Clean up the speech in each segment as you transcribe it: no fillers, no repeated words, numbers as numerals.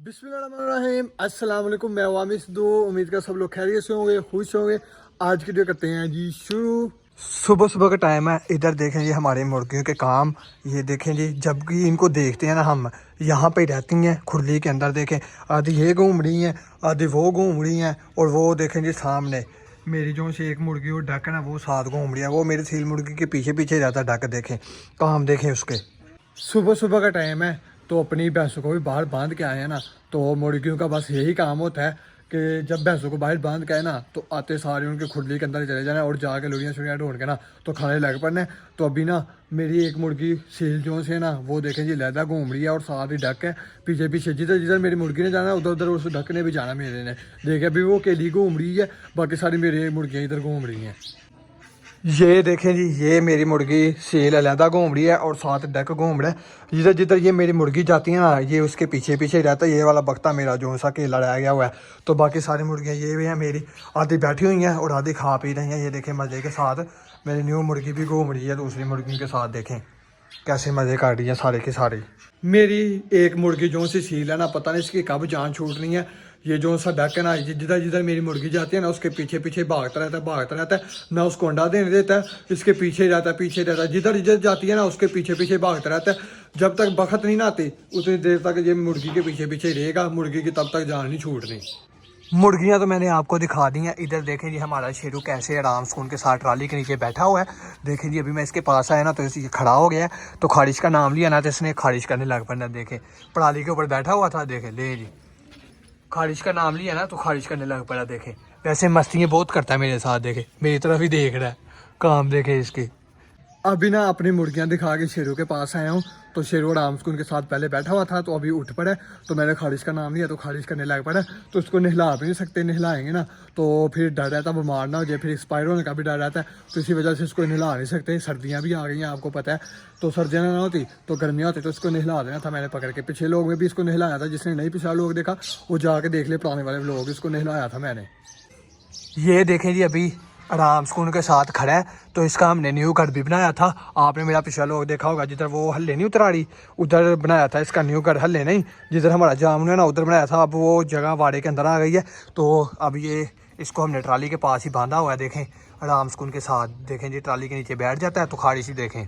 बिस्मिल्लाहिर्रहमानिर्रहीम अस्सलाम वालेकुम। मैं वामिस दो उम्मीद का सब लोग खैरियत से होंगे, खुश होंगे। आज की वीडियो करते हैं जी शुरू। सुबह सुबह का टाइम है। इधर देखें जी हमारे मुर्गियों के काम। ये देखें जी, जबकि इनको देखते हैं ना हम, यहाँ पे रहती हैं खुरली के अंदर। देखें आधी ये घूम रही हैं, आधी वो घूम रही हैं, और वो देखें जी सामने मेरी जो से एक मुर्गी वो डक है ना, वो साथ घूम रही है। वो मेरी सील मुर्गी के पीछे पीछे रहता है डक। देखें काम देखें उसके। सुबह सुबह का टाइम है तो अपनी भैंसों को भी बाहर बांध के आए हैं ना, तो मुर्गियों का बस यही काम होता है कि जब भैंसों को बाहर बांध के आए ना, तो आते सारे उनके खुरली के अंदर चले जाना और जाके लुड़ियाँ शुड़ियाँ ढूंढ के ना तो खाने लग पड़ने। तो अभी ना मेरी एक मुर्गी सील जो से ना, वो देखें जी लहदा घूम रही है और साथ ही डक है पीछे पीछे। जिधर जिधर मेरी मुर्गी ने जाना उधर उधर उस डक ने भी जाना मेरे ने। देखे अभी वो अकेली घूम रही है, बाकी सारी मेरी मुर्गियाँ इधर घूम रही हैं। ये देखें जी, ये मेरी मुर्गी सील अलहदा घूम रही है और साथ डक घूम रहा है। जिधर जिधर ये मेरी मुर्गी जाती है ना, ये उसके पीछे पीछे ही रहता है। ये वाला बख्ता मेरा जो सा अकेला रह गया हुआ है। तो बाकी सारी मुर्गियाँ ये भी हैं मेरी, आधी बैठी हुई हैं और आधी खा पी रही हैं। ये देखें मज़े के साथ मेरी न्यू मुर्गी भी घूम रही है दूसरी मुर्गी के साथ। देखें कैसे मज़े कर रही है सारे के सारे। मेरी एक मुर्गी जो सी सील है ना, पता नहीं इसकी कब जान छूट रही है। ये जो सा डक है ना, जिधर जिधर मेरी मुर्गी जाती है ना, उसके पीछे पीछे भागता रहता है ना। उसको अंडा देने देता है, इसके पीछे रहता है। जिधर जिधर जाती है ना, उसके पीछे पीछे भागता रहता है। जब तक बखत नहीं ना आती उतनी देर तक ये मुर्गी के पीछे पीछे रहेगा। मुर्गी की तब तक जान नहीं छूटनी। मुर्गियां तो मैंने आपको दिखा दी हैं। इधर देखें जी हमारा शेरू कैसे आराम सुकून के साथ ट्राली के नीचे बैठा हुआ है। देखें जी अभी मैं इसके पास आया ना, तो ये खड़ा हो गया है। तो खारिश का नाम लिया ना, तो इसने खारिश करने लग पड़ना। देखें पराली के ऊपर बैठा हुआ था, देखें ले जी खारिश का नाम लिया ना, तो खारिश करने लग पड़ा। देखें वैसे मस्तियाँ बहुत करता है मेरे साथ। देखें मेरी तरफ ही देख रहा है, काम देखें इसके। अभी ना अपनी मुर्गियां दिखा के शेरू के पास आया हूँ। तो शेरू आराम से उनके साथ पहले बैठा हुआ था, तो अभी उठ पड़ा। तो मैंने खारिश का नाम लिया तो खारिश करने लग पड़ा। तो उसको नहला भी नहीं सकते, नहलाएंगे ना तो फिर डर रहता है बीमार ना हो जाए, फिर एक्सपायर होने का भी डर रहता है। तो इसी वजह से इसको नहला नहीं सकते। सर्दियाँ भी आ गई हैं आपको पता है, तो सर्दियाँ ना होती तो गर्मियाँ होती, तो इसको नहला देना था मैंने पकड़ के। पिछले लोग में भी इसको नहलाया था। जिसने नहीं पिछला लोग देखा वो जाके देख ले, पुराने वाले लोग, इसको नहलाया था मैंने। ये देखें जी अभी आराम सुकून के साथ खड़ा है। तो इसका हमने न्यू घर भी बनाया था। आपने मेरा पिछला लोग देखा होगा, जिधर वो हल्ले नहीं उतराड़ी उधर बनाया था इसका न्यू घर। हल्ले नहीं, जिधर हमारा जामुन है ना उधर बनाया था। अब वो जगह वाड़े के अंदर आ गई है। तो अब ये इसको हमने ट्राली के पास ही बांधा हुआ है। देखें आराम सुकून के साथ। देखें जी ट्राली के नीचे बैठ जाता है तो खारिश ही। देखें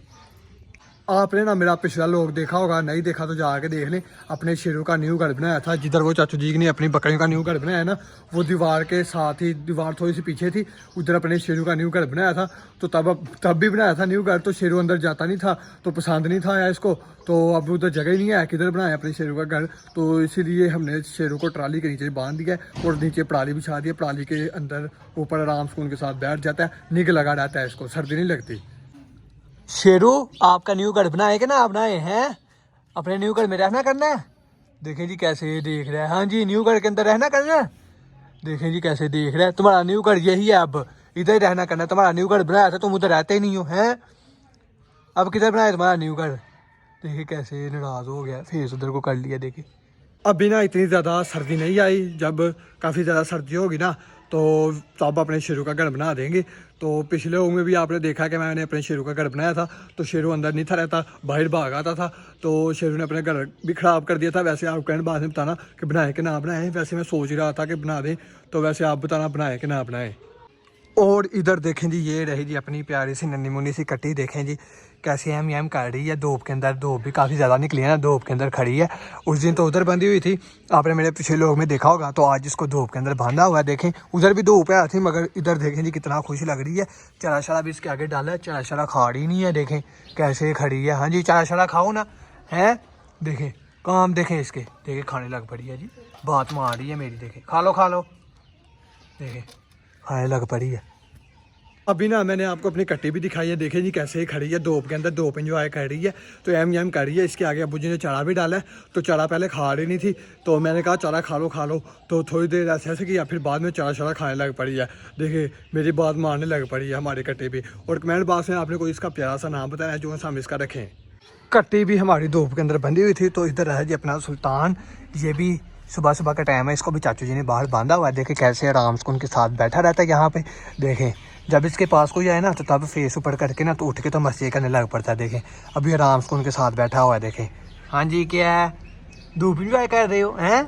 आपने ना मेरा पिछला लोग देखा होगा, नहीं देखा तो जाके देख लें। अपने शेरों का न्यू घर बनाया था। जिधर वो चाचू जी ने अपनी बकरियों का न्यू घर बनाया ना, वो दीवार के साथ ही, दीवार थोड़ी सी पीछे थी, उधर अपने शेरों का न्यू घर बनाया था। तो तब भी बनाया था न्यू घर। तो शेरू अंदर जाता नहीं था, तो पसंद नहीं था आया इसको। तो अब उधर जगह ही नहीं है, किधर बनाया अपने शेरू का घर। तो इसीलिए हमने शेरों को ट्राली के नीचे बांध दिया और नीचे पराली बिछा दिया। पराली के अंदर ऊपर आराम सुकून के साथ बैठ जाता है, निग लगा रहता है, इसको सर्दी नहीं लगती। शेरू आपका न्यू घर बनाए कि ना आप बनाए हैं? अपने न्यू घर में रहना करना है। देखें जी कैसे देख रहा है। हाँ जी न्यू घर के अंदर रहना करना है। देखें जी कैसे देख रहा है। तुम्हारा न्यू घर यही है, अब इधर ही रहना करना है। तुम्हारा न्यू घर बनाया था, तुम उधर रहते ही नहीं हो हैं। अब किधर बनाया तुम्हारा न्यू घर? देखिए कैसे नाराज हो गया, फेस उधर को कर लिया। देखिए अभी ना इतनी ज़्यादा सर्दी नहीं आई। जब काफ़ी ज़्यादा सर्दी होगी ना, तो तब अपने शेरू का घर बना देंगे। तो पिछले लोगों में भी आपने देखा कि मैंने अपने शेरू का घर बनाया था। तो शेरू अंदर नहीं था रहता, बाहर भाग आता था। तो शेरू ने अपने घर भी ख़राब कर दिया था। वैसे आप कहने बाद में बताना कि बनाए कि ना बनाए। वैसे मैं सोच ही रहा था कि बना दें, तो वैसे आप बताना बनाए कि ना बनाए। और इधर देखें जी, ये रही जी अपनी प्यारी सी नन्ही मुन्नी सी कट्टी। देखें जी कैसे एम कर रही है धूप के अंदर। धूप भी काफ़ी ज़्यादा निकली है ना, धूप के अंदर खड़ी है। उस दिन तो उधर बंधी हुई थी, आपने मेरे पिछले लोग में देखा होगा। तो आज इसको धूप के अंदर बांधा हुआ है। देखें उधर भी धूप है थी, मगर इधर देखें जी कितना खुश लग रही है। चरा शरा भी इसके आगे डाला है, चरा शरा खा रही नहीं है। देखें कैसे खड़ी है। हाँ जी चरा शरा खाओ ना है। देखें काम देखें इसके, देखें खाने लग पड़ी है जी, बात मार रही है मेरी। देखें खा लो। देखें खाने लग पड़ी है। अभी ना मैंने आपको अपनी कट्टी भी दिखाई है। देखें जी कैसे ही खड़ी है धूप के अंदर, धूप इंजॉय कर रही है। तो एम कर रही है। इसके आगे अब्बू जी ने चारा भी डाला है। तो चारा पहले खा रही नहीं थी, तो मैंने कहा चारा खा लो। तो थोड़ी देर ऐसे किया, फिर बाद में चारा खाने लग पड़ी है। देखिए मेरी बात मारने लग पड़ी है हमारी कट्टी भी। और कमेंट बॉक्स में आपने कोई इसका प्यारा सा नाम बताया जो हम इसका रखें। कट्टी भी हमारी धूप के अंदर बंधी हुई थी। तो इधर है जी अपना सुल्तान। ये भी सुबह सुबह का टाइम है, इसको भी चाचू जी ने बाहर बांधा हुआ है। देखें कैसे आराम से उनके साथ बैठा रहता है यहाँ पे। देखें जब इसके पास कोई आए ना, तो तब फेस ऊपर करके ना, तो उठ के तो मस्ती करने लग पड़ता है। देखें अभी आराम से उनके साथ बैठा हुआ है। देखें हाँ जी क्या है, धूप इंजॉय कर रहे हो हैं?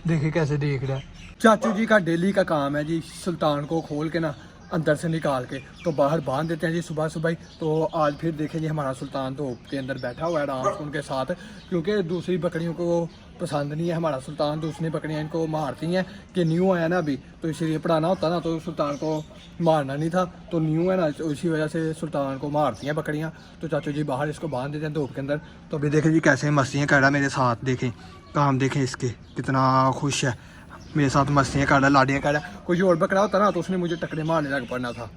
देखिए कैसे देख रहा है। चाचू जी का डेली का काम है जी, सुल्तान को खोल के ना अंदर से निकाल के तो बाहर बांध देते हैं जी सुबह सुबह ही। तो आज फिर देखें जी हमारा सुल्तान तो के अंदर बैठा हुआ है आराम से उनके साथ, क्योंकि दूसरी बकरियों को पसंद नहीं है हमारा सुल्तान। दूसरी बकरियां इनको मारती हैं कि न्यू आया ना अभी, तो इसलिए पढ़ाना होता ना तो सुल्तान को मारना नहीं था, तो न्यू है ना तो इसी वजह से सुल्तान को मारती हैं बकरियां। तो चाचू जी बाहर इसको बांध देते हैं धूप के अंदर। तो अभी देखें जी कैसे मस्तियाँ कर रहा है मेरे साथ, देखें काम देखें इसके कितना खुश है मेरे साथ, मस्तियाँ कर रहा है, लाडियाँ कर रहा है। कोई और बकरा होता ना तो उसने मुझे टकरे मारने लग पड़ना था।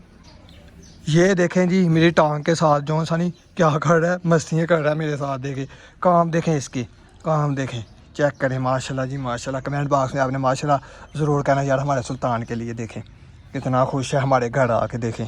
ये देखें जी मेरी टांग के साथ जो सा नहीं क्या कर रहा है, मस्तियाँ कर रहा है मेरे साथ। देखें काम देखें इसकी, काम देखें, चेक करें माशाल्लाह जी माशाल्लाह। कमेंट बॉक्स में आपने माशाल्लाह ज़रूर कहना यार हमारे सुल्तान के लिए। देखें कितना खुश है हमारे घर आके, देखें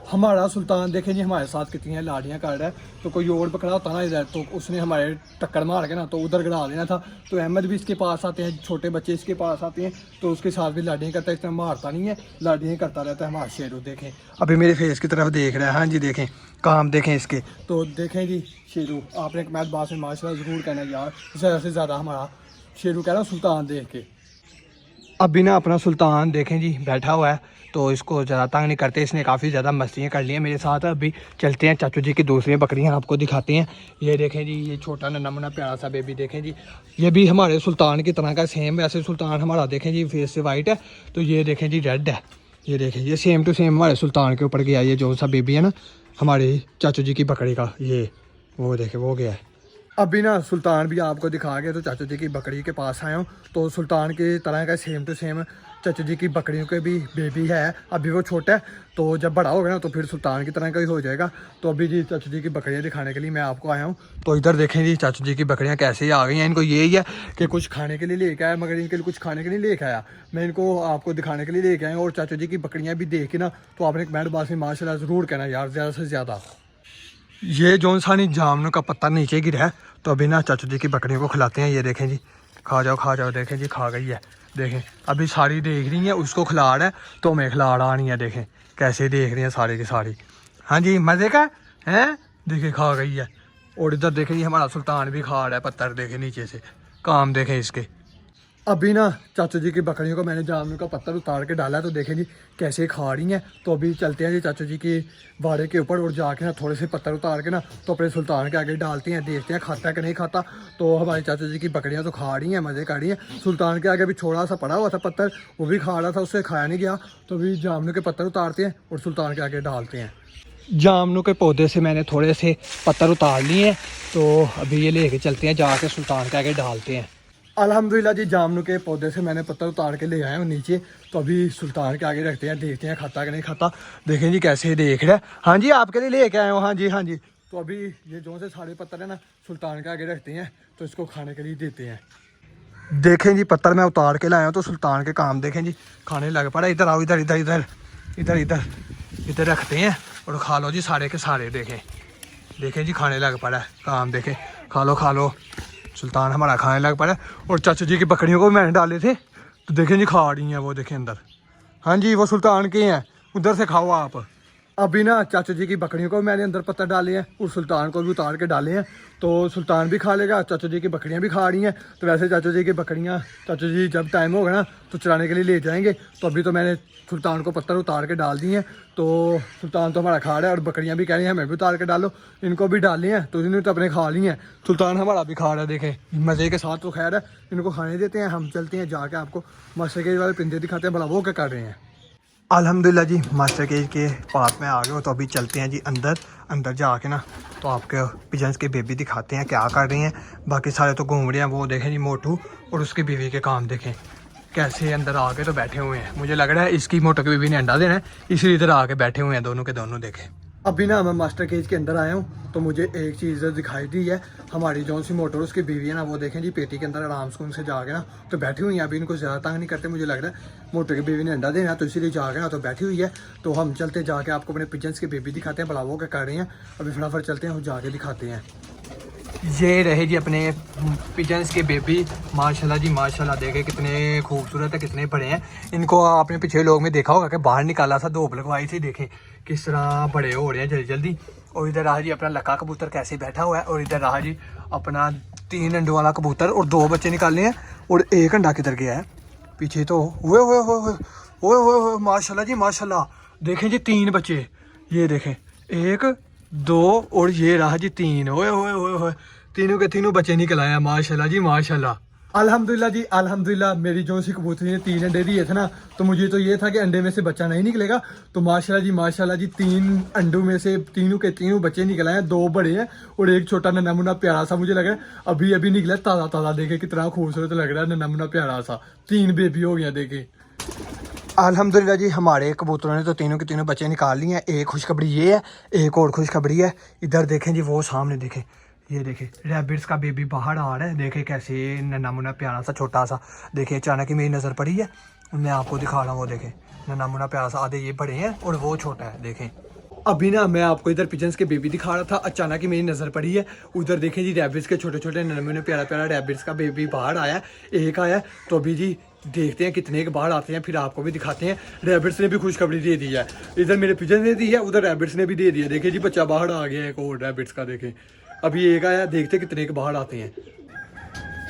हमारा सुल्तान देखें जी हमारे साथ कितनी लाड़ियाँ कर रहा है। तो कोई और बकरा होता ना इधर तो उसने हमारे टक्कर मार के ना तो उधर गिरा देना था। तो अहमद भी इसके पास आते हैं, छोटे बच्चे इसके पास आते हैं तो उसके साथ भी लाड़ियाँ करता है, इतना मारता नहीं है, लाड़ियाँ करता रहता है हमारा शेरू। देखें अभी मेरे फेस की तरफ देख रहा है, हाँ जी देखें काम देखें इसके। तो देखें जी शेरू, आपने कमेंट बॉक्स में माशाल्लाह ज़रूर कहना यार ज़्यादा से ज़्यादा हमारा शेरू कह रहा सुल्तान देख के। अभी ना अपना सुल्तान देखें जी बैठा हुआ है तो इसको ज़्यादा तंग नहीं करते, इसने काफ़ी ज़्यादा मस्तियाँ कर ली हैं मेरे साथ। अभी चलते हैं चाचू जी की दूसरी बकरियां आपको दिखाते हैं। ये देखें जी ये छोटा नन्हा मुन्ना प्यारा सा बेबी देखें जी, ये भी हमारे सुल्तान की तरह का सेम। वैसे सुल्तान हमारा देखें जी फेस से वाइट है, तो ये देखें जी रेड है। ये देखें ये सेम टू सेम हमारे सुल्तान के ऊपर गया। ये जो सा बेबी है ना हमारे चाचू जी की बकरी का, ये वो देखें वो गया है। अभी ना सुल्तान भी आपको दिखा गया तो चाचू जी की बकरी के पास आया हूँ। तो सुल्तान की तरह का सेम टू सेम चाचू जी की बकरियों के भी बेबी है। अभी वो छोटा है तो जब बड़ा होगा ना तो फिर सुल्तान की तरह का ही हो जाएगा। तो अभी जी चाचू जी की बकरियाँ दिखाने के लिए मैं आपको आया हूँ। तो इधर देखें जी चाचू जी की बकरियाँ कैसे आ गई हैं। इनको यही है कि कुछ खाने के लिए लेके आया, मगर इनके लिए कुछ खाने के लिए लेके आया, मैं इनको आपको दिखाने के लिए लेके आया। और चाचू जी की बकरियाँ भी देख के ना तो आपने कमेंट बॉक्स में माशाल्लाह ज़रूर कहना यार ज़्यादा से ज़्यादा। ये जो सा नहीं जामुन का पत्ता नीचे गिरा है तो अभी ना चाचू जी की बकरियों को खिलाते हैं। ये देखें जी खा जाओ, देखें जी खा गई है। देखें अभी सारी देख रही है, उसको खिला रहा है तो हमें खिला रहा नहीं है। देखें कैसे देख रही हैं सारी की सारी, हाँ जी मज़े का है। देखें खा गई है। और इधर देखें जी हमारा सुल्तान भी खा रहा है पत्थर, देखें नीचे से काम देखें इसके। अभी ना चाचू जी की बकरियों को मैंने जामुन का पत्थर उतार के डाला तो देखें जी कैसे खा रही हैं। तो अभी चलते हैं जी चाचू जी की बाड़े के ऊपर और जाके ना थोड़े से पत्थर उतार के ना तो अपने सुल्तान के आगे डालते हैं, देखते हैं खाता है कि नहीं खाता। तो हमारे चाचू जी की बकरियां तो खा रही हैं, मज़े कर रही हैं। सुल्तान के आगे भी छोटा सा पड़ा हुआ था पत्थर, वो भी खा रहा था, उससे खाया नहीं गया। तो अभी जामुन के पत्थर उतारते हैं और सुल्तान के आगे डालते हैं। जामुनों के पौधे से मैंने थोड़े से पत्थर उतार लिए हैं तो अभी ये लेके चलते हैं, जाके सुल्तान के आगे डालते हैं। अल्हम्दुलिल्लाह जी जामुन के पौधे से मैंने पत्थर उतार के ले आए हूँ नीचे। तो अभी सुल्तान के आगे रखते हैं, देखते हैं खाता कि नहीं खाता। देखें जी कैसे देख रहा है, हाँ जी आपके लिए लेके आए हो, हाँ जी हाँ जी। तो अभी ये जो से सारे पत्थर है ना सुल्तान के आगे रखते हैं तो इसको खाने के लिए देते हैं। देखें जी पत्थर मैं उतार के लाया हूँ तो सुल्तान के काम देखें जी खाने लग पड़ा। इधर आओ, इधर इधर इधर इधर इधर इधर रखते हैं और खा लो जी सारे के सारे। देखें जी खाने लग पड़ा है, काम देखें खा लो। सुल्तान हमारा खाने लग पड़ा। और चाचू जी की बकरियों को मैंने डाले थे तो देखें जी खा रही हैं, वो देखें अंदर, हाँ जी वो सुल्तान के हैं, उधर से खाओ आप। अभी ना चाचू जी की बकरियों को मैंने अंदर पत्थर डाले हैं और सुल्तान को भी उतार के डाले हैं। तो सुल्तान भी खा लेगा, चाचू जी की बकरियां भी खा रही हैं। तो वैसे चाचू जी की बकरियां चाचू जी जब टाइम होगा ना तो चराने के लिए ले जाएंगे। तो अभी तो मैंने सुल्तान को पत्थर उतार के डाल दिए हैं। तो सुल्तान तो हमारा खा रहा है और बकरियां भी कह रही हैं हमें भी उतार के डालो, इनको भी डाली हैं तो इन्होंने तो अपने खा ली हैं। सुल्तान हमारा भी खा रहा है, देखें मज़े के साथ। तो खैर है इनको खाने देते हैं, हम चलते हैं जाके आपको मास्टर केज वाले पिंदे दिखाते हैं भला वो क्या कर रहे हैं। अल्हम्दुलिल्लाह जी मास्टर केज के पास में आ गए हो तो अभी चलते हैं जी अंदर जाके ना तो आपके पिजन्स के बेबी दिखाते हैं क्या कर रही हैं। बाकी सारे तो घूम रहे हैं, वो देखें जी मोटू और उसकी बीवी के काम देखें कैसे अंदर आके तो बैठे हुए हैं। मुझे लग रहा है इसकी मोटू की बीवी ने अंडा देना है इसलिए इधर आके बैठे हुए हैं दोनों के दोनों। देखें अभी ना मैं मास्टर केज के अंदर आया हूँ तो मुझे एक चीज़ दिखाई दी है। हमारी जौन सी मोटर उसकी बीवी है ना वो देखें जी पेटी के अंदर आराम से उनसे जाके ना तो बैठी हुई है। अभी इनको ज़्यादा तंग नहीं करते, मुझे लग रहा है मोटर की बीवी ने अंडा देना है तो इसीलिए जाके ना तो बैठी हुई है। तो हम चलते जाके आपको अपने पिजन्स की बेबी दिखाते हैं भला वो क्या कर रही हैं। अभी फटाफट चलते हैं और जाके दिखाते हैं। ये रहे जी अपने पिजन्स के बेबी, माशाल्लाह जी माशाल्लाह। देखे कितने खूबसूरत है, कितने बड़े हैं। इनको आपने पिछले लोग में देखा होगा कि बाहर निकाला था, धूप लगवाई थी, देखें किस तरह बड़े हो रहे हैं जल्दी जल्दी। और इधर रहा जी अपना लक्का कबूतर कैसे बैठा हुआ है और इधर रहा जी अपना 3 अंडों वाला कबूतर और 2 बच्चे निकालने हैं और 1 अंडा किधर गया है पीछे तो ओए माशाल्लाह जी माशाल्लाह। देखें जी 3 बच्चे, ये देखें 1 2 और ये रहा जी 3। ओए तीनों के तीनों बच्चे निकल आए माशाल्लाह जी माशाल्लाह। अल्हम्दुलिल्लाह जी अल्हम्दुलिल्लाह। मेरी जो सी कबूतरी ने 3 अंडे दिए थे ना, तो मुझे तो ये था कि अंडे में से बच्चा नहीं निकलेगा, तो माशाल्लाह जी 3 अंडों में से तीनों के तीनों बच्चे निकल आए हैं। 2 बड़े हैं और 1 छोटा नन्हा मुन्ना प्यारा सा मुझे लग रहा है अभी निकला ताज़ा देखे कितना खूबसूरत लग रहा है, नन्हा मुन्ना प्यारा सा। 3 बेबी हो गया देखे। अल्हम्दुलिल्लाह जी हमारे कबूतरों ने तो तीनों के तीनों बच्चे निकाल लिए हैं। एक खुशखबरी ये है, एक और खुशखबरी है। इधर देखें जी, वो सामने देखें, ये देखें रैबिट्स का बेबी बाहर आ रहा है। देखें कैसे नन्हा मुन्ना प्यारा सा छोटा सा। देखिए अचानक ही मेरी नज़र पड़ी है, मैं आपको दिखा रहा हूँ। वो देखें नन्हा मुन्ना प्यारा सा, आधे ये बड़े हैं और वो छोटा है। देखें अभी ना मैं आपको इधर पिजन्स के बेबी दिखा रहा था, अचानक ही मेरी नज़र पड़ी है उधर। देखें जी रैबिट्स के छोटे छोटे नन्हे मुन्ने प्यारा रैबिट्स का बेबी बाहर आया, एक आया। तो अभी जी देखते हैं कितने के बाहर आते हैं, फिर आपको भी दिखाते हैं। रैबिट्स ने भी खुशखबरी दे दी है, इधर मेरे पिजन ने दी है, उधर रैबिट्स ने भी दे दिया। देखें जी बच्चा बाहर आ गया है एक और रैबिट्स का। देखें अभी एक आया, देखते कितने के बाहर आते हैं।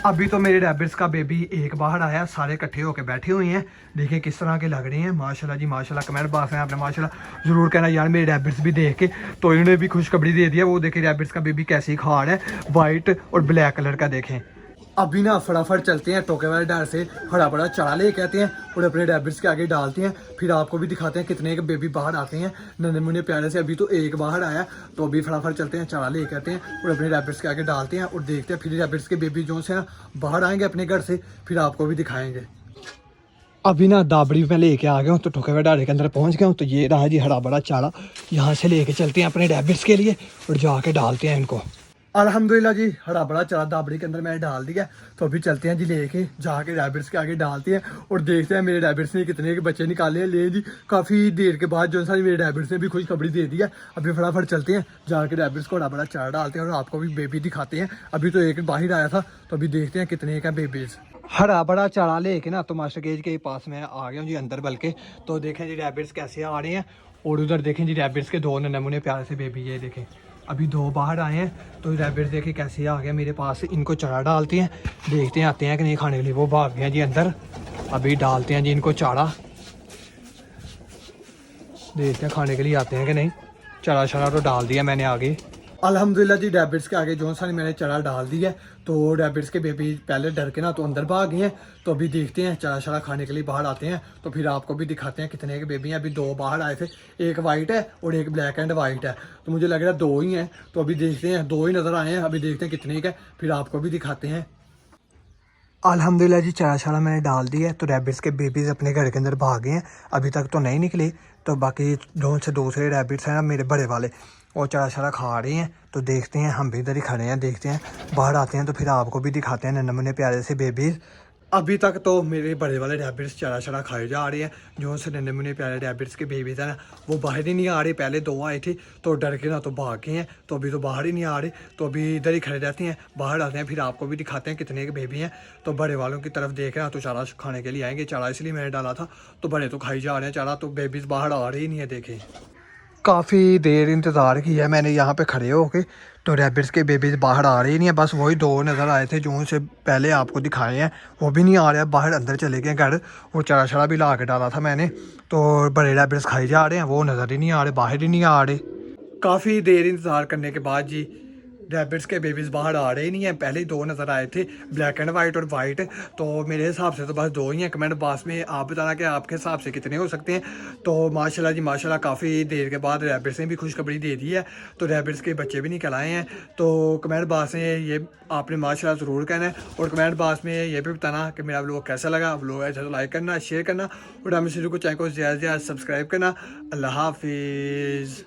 अभी तो मेरे रैबिट्स का बेबी एक बाहर आया, सारे इकट्ठे होकर बैठे हुए हैं। देखिए किस तरह के लग रहे हैं माशाल्लाह जी माशाल्लाह। कमेंट बॉक्स में आपने माशाल्लाह ज़रूर कहना यार मेरे रैबिट्स भी देख के। तो इन्होंने भी खुशखबरी दे दिया। वो देखें रैबिट्स का बेबी कैसी खाड़ है, वाइट और ब्लैक कलर का। देखें अभी ना फटाफट चलते हैं, टोके वाले डर से हरा बड़ा चारा ले कहते हैं और अपने रैबिट्स के आगे डालते हैं, फिर आपको भी दिखाते हैं कितने के बेबी बाहर आते हैं नन्हे मुन्ने प्यारे से। अभी तो एक बाहर आया, तो अभी फटाफट चलते हैं, चारा ले कहते हैं और अपने रैबिट्स के आगे डालते हैं और देखते हैं। फिर रैबिट्स के बेबी जो से ना बाहर आएंगे अपने घर से, फिर आपको भी दिखाएंगे। अभी ना दाबड़ी में लेके आ गया हूँ, तो ठोके हुए डाले के अंदर पहुँच गया हूँ। तो ये रहा जी हरा बड़ा चारा, यहाँ से लेके चलते हैं अपने रैबिट्स के लिए और जाके डालते हैं इनको। अल्हम्दुलिल्लाह जी हरा बड़ा चारा दाबड़ी के अंदर मैंने डाल दिया। तो अभी चलते हैं जी लेके जाके रैबिट्स के आगे डालते हैं और देखते हैं मेरे रैबिट्स ने कितने के बच्चे निकाले हैं। ले जी काफ़ी देर के बाद जो सारी मेरे रैबिट्स ने भी खुशखबरी दे दी है। अभी फटाफट चलते हैं, जाके रैबिट्स को हरा बड़ा चारा डालते हैं और आपको भी बेबी दिखाते हैं। अभी तो एक बाहर आया था, तो अभी देखते हैं कितने का बेबीज। हरा बड़ा चारा लेके ना तो मास्टर केज के पास में आ गया हूँ जी अंदर, बल्कि तो देखें जी रैबिट्स कैसे आ रहे हैं। और उधर देखें जी रैबिट्स के 2 नमूने प्यारे से बेबी, ये देखें अभी 2 बाहर आए हैं। तो रैबिट्स देखें कैसे आ गया मेरे पास। इनको चारा डालते हैं, देखते हैं आते हैं कि नहीं खाने के लिए। वो भाग गए जी अंदर, अभी डालते हैं जी इनको चारा, देखते हैं खाने के लिए आते हैं कि नहीं। चारा शारा तो डाल दिया मैंने आगे। अल्हम्दुलिल्लाह जी रैबिट्स के आगे जो सा मैंने चारा डाल दिया है। तो रैबिट्स के बेबी पहले डर के ना तो अंदर भाग गए हैं। तो अभी देखते हैं चारा शारा खाने के लिए बाहर आते हैं, तो फिर आपको भी दिखाते हैं कितने के बेबी हैं। अभी 2 बाहर आए थे, एक वाइट है और एक ब्लैक एंड वाइट है। तो मुझे लग रहा है 2 ही हैं, तो अभी देखते हैं 2 ही नज़र आए हैं। अभी देखते हैं कितने के, फिर आपको भी दिखाते हैं। अल्हम्दुलिल्लाह जी चारा शारा मैंने डाल दिया है। तो रैबिट्स के बेबीज़ अपने घर के अंदर भाग गए हैं, अभी तक तो नहीं निकले। तो बाकी दूसरे रैबिट्स हैं ना मेरे बड़े वाले, और चारा शारा खा रहे हैं। तो देखते हैं, हम भी इधर ही खड़े हैं, देखते हैं बाहर आते हैं तो फिर आपको भी दिखाते हैं नन्हे प्यारे से बेबीज़। अभी तक तो मेरे बड़े वाले रैबिट्स चारा शारा खाए जा रहे हैं। जो से नन्हे मुन्ने प्यारे रैबिट्स के बेबीज़ हैं ना, वो बाहर ही नहीं आ रहे। पहले 2 आए थे तो डर के ना तो भाग गए हैं, तो अभी तो बाहर ही नहीं आ रहे। तो अभी इधर ही खड़े रहते हैं, बाहर आते हैं, फिर आपको भी दिखाते हैं कितने के बेबी हैं। तो बड़े वालों की तरफ देख रहे हैं तो चारा खाने के लिए आएंगे। चारा इसलिए मैंने डाला था, तो बड़े तो खाई जा रहे हैं चारा, तो बेबीज़ बाहर आ रहे ही नहीं है। देखें काफ़ी देर इंतज़ार किया मैंने यहाँ पे खड़े होके, तो रैबिट्स के बेबीज़ बाहर आ रहे ही नहीं है। बस वही 2 नज़र आए थे जो से पहले आपको दिखाए हैं, वो भी नहीं आ रहे, बाहर अंदर चले गए घर। और चारा शारा भी ला के डाला था मैंने, तो बड़े रैबिट्स खाई जा रहे हैं, वो नज़र ही नहीं आ रहे, बाहर ही नहीं आ रहे। काफ़ी देर इंतज़ार करने के बाद जी रैबिट्स के बेबीज़ बाहर आ रहे ही नहीं हैं। पहले ही 2 नज़र आए थे, ब्लैक एंड वाइट और वाइट। तो मेरे हिसाब से तो बस 2 ही हैं। कमेंट बॉक्स में आप बताना कि आपके हिसाब से कितने हो सकते हैं। तो माशाल्लाह जी माशाल्लाह काफ़ी देर के बाद रैबिट्स ने भी खुशखबरी दे दी है, तो रैबिट्स के बच्चे भी निकल आए हैं। तो कमेंट बॉक्स में ये आपने माशाल्लाह ज़रूर कहना है, और कमेंट बॉक्स में ये भी बताना कि मेरा व्लॉग कैसा लगा। व्लॉग अच्छा तो लाइक करना, शेयर करना और हमें शुरू को चैनल को ज़्यादा से ज़्यादा सब्सक्राइब करना। अल्लाह हाफिज़।